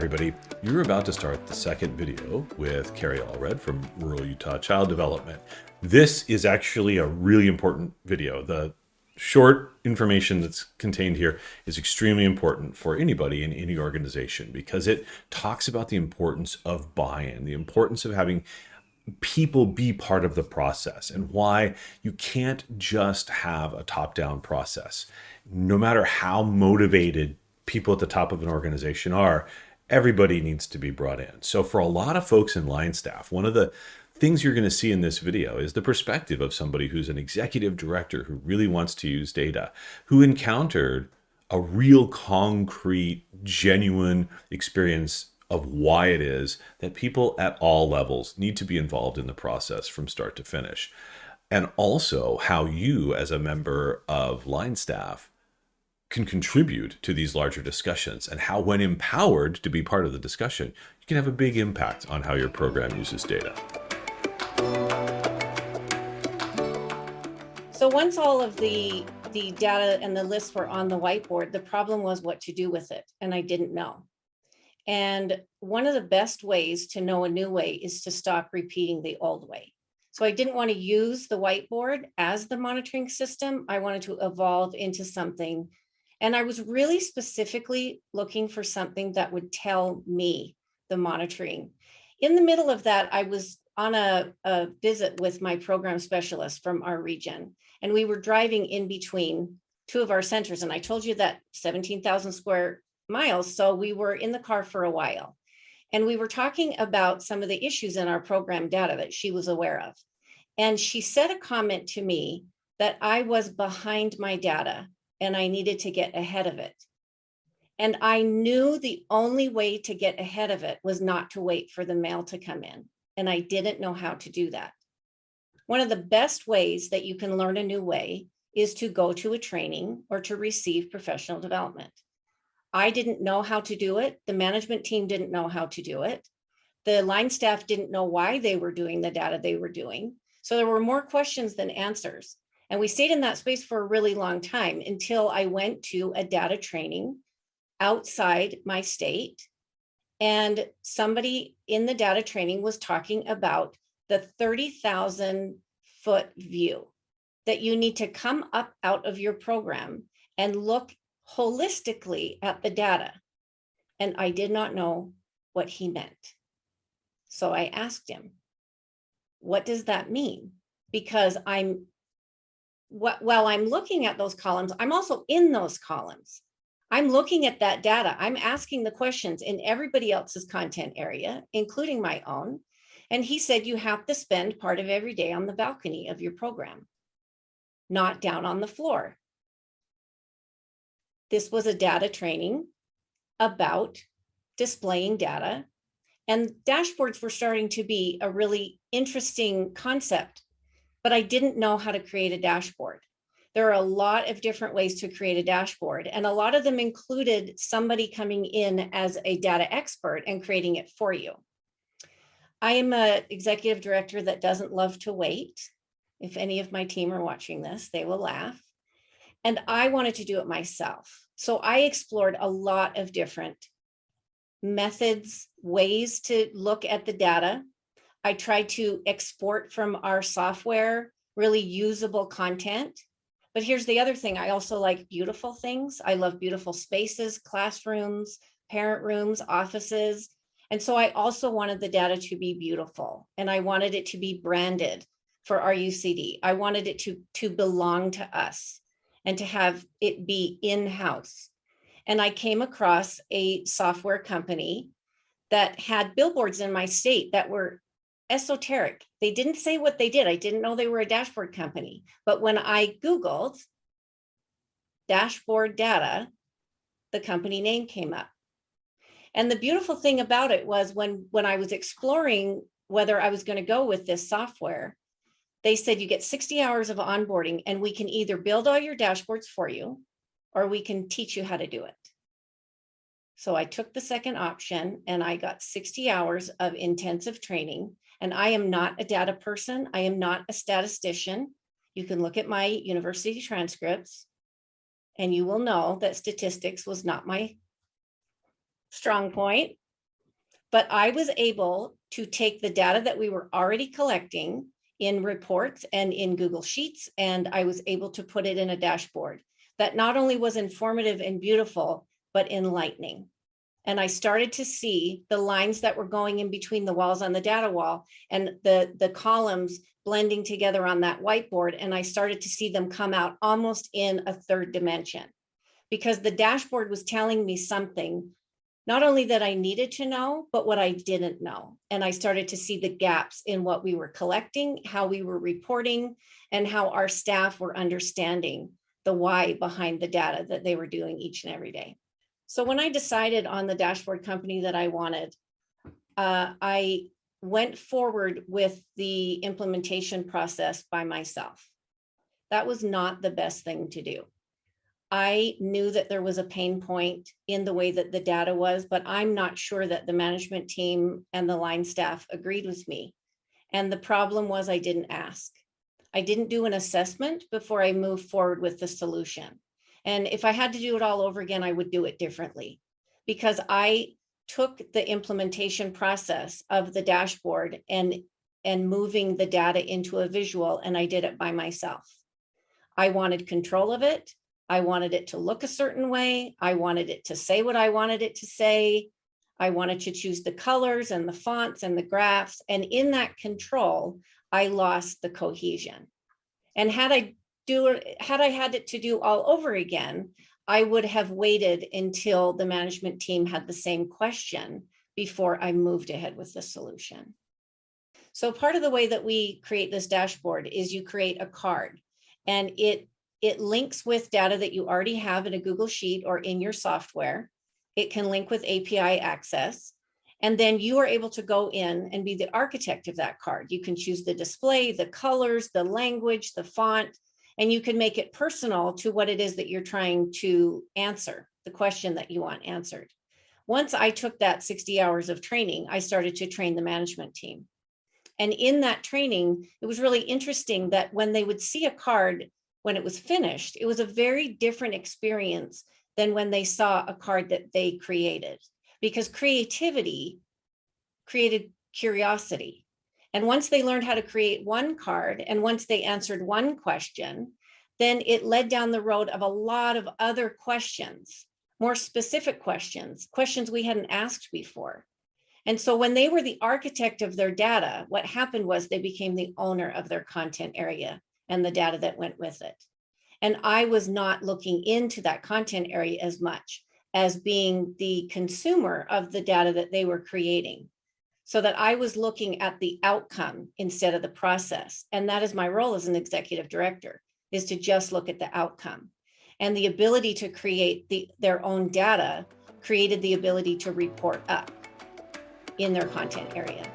everybody. You're about to start the second video with Carrie Allred from Rural Utah Child Development. This is actually a really important video. The short information that's contained here is extremely important for anybody in any organization because it talks about the importance of buy-in, the importance of having people be part of the process, and why you can't just have a top-down process. No matter how motivated people at the top of an organization are, everybody needs to be brought in. So for a lot of folks in line staff, one of the things you're going to see in this video is the perspective of somebody who's an executive director who really wants to use data, who encountered a real concrete, genuine experience of why it is that people at all levels need to be involved in the process from start to finish. And also how you, as a member of line staff, can contribute to these larger discussions, and how, when empowered to be part of the discussion, you can have a big impact on how your program uses data. So once all of the data and the lists were on the whiteboard, the problem was what to do with it, and I didn't know. And one of the best ways to know a new way is to stop repeating the old way. So I didn't want to use the whiteboard as the monitoring system. I wanted to evolve into something. And I was really specifically looking for something that would tell me the monitoring. In the middle of that, I was on a visit with my program specialist from our region, and we were driving in between two of our centers. And I told you that 17,000 square miles. So we were in the car for a while, and we were talking about some of the issues in our program data that she was aware of. And she said a comment to me that I was behind my data and I needed to get ahead of it. And I knew the only way to get ahead of it was not to wait for the mail to come in. And I didn't know how to do that. One of the best ways that you can learn a new way is to go to a training or to receive professional development. I didn't know how to do it. The management team didn't know how to do it. The line staff didn't know why they were doing the data they were doing. So there were more questions than answers. And we stayed in that space for a really long time until I went to a data training outside my state. And somebody in the data training was talking about the 30,000 foot view, that you need to come up out of your program and look holistically at the data. And I did not know what he meant. So I asked him, what does that mean? Because while I'm looking at those columns, I'm also in those columns. I'm looking at that data. I'm asking the questions in everybody else's content area, including my own. And he said, you have to spend part of every day on the balcony of your program, not down on the floor. This was a data training about displaying data, and dashboards were starting to be a really interesting concept, but I didn't know how to create a dashboard. There are a lot of different ways to create a dashboard, and a lot of them included somebody coming in as a data expert and creating it for you. I am an executive director that doesn't love to wait. If any of my team are watching this, they will laugh. And I wanted to do it myself. So I explored a lot of different methods, ways to look at the data. I tried to export from our software really usable content. But here's the other thing. I also like beautiful things. I love beautiful spaces, classrooms, parent rooms, offices. And so I also wanted the data to be beautiful, and I wanted it to be branded for our UCD. I wanted it to belong to us and to have it be in-house. And I came across a software company that had billboards in my state that were esoteric. They didn't say what they did. I didn't know they were a dashboard company. But when I Googled dashboard data, the company name came up. And the beautiful thing about it was when I was exploring whether I was going to go with this software, they said you get 60 hours of onboarding, and we can either build all your dashboards for you, or we can teach you how to do it. So I took the second option, and I got 60 hours of intensive training. And I am not a data person. I am not a statistician. You can look at my university transcripts, and you will know that statistics was not my strong point. But I was able to take the data that we were already collecting in reports and in Google Sheets, and I was able to put it in a dashboard that not only was informative and beautiful, but enlightening. And I started to see the lines that were going in between the walls on the data wall and the columns blending together on that whiteboard. And I started to see them come out almost in a third dimension, because the dashboard was telling me something, not only that I needed to know, but what I didn't know. And I started to see the gaps in what we were collecting, how we were reporting, and how our staff were understanding the why behind the data that they were doing each and every day. So when I decided on the dashboard company that I wanted, I went forward with the implementation process by myself. That was not the best thing to do. I knew that there was a pain point in the way that the data was, but I'm not sure that the management team and the line staff agreed with me. And the problem was I didn't ask. I didn't do an assessment before I moved forward with the solution. And if I had to do it all over again, I would do it differently, because I took the implementation process of the dashboard and moving the data into a visual, and I did it by myself. I wanted control of it. I wanted it to look a certain way. I wanted it to say what I wanted it to say. I wanted to choose the colors and the fonts and the graphs. And in that control, I lost the cohesion. And had I had it to do all over again, I would have waited until the management team had the same question before I moved ahead with the solution. So part of the way that we create this dashboard is you create a card, and it links with data that you already have in a Google Sheet or in your software. It can link with API access. And then you are able to go in and be the architect of that card. You can choose the display, the colors, the language, the font, and you can make it personal to what it is that you're trying to answer, the question that you want answered. Once I took that 60 hours of training, I started to train the management team. And in that training, it was really interesting that when they would see a card, when it was finished, it was a very different experience than when they saw a card that they created, because creativity created curiosity. And once they learned how to create one card, and once they answered one question, then it led down the road of a lot of other questions, more specific questions we hadn't asked before. And so when they were the architect of their data, what happened was they became the owner of their content area and the data that went with it. And I was not looking into that content area as much as being the consumer of the data that they were creating, so that I was looking at the outcome instead of the process. And that is my role as an executive director, is to just look at the outcome. And the ability to create their own data created the ability to report up in their content area.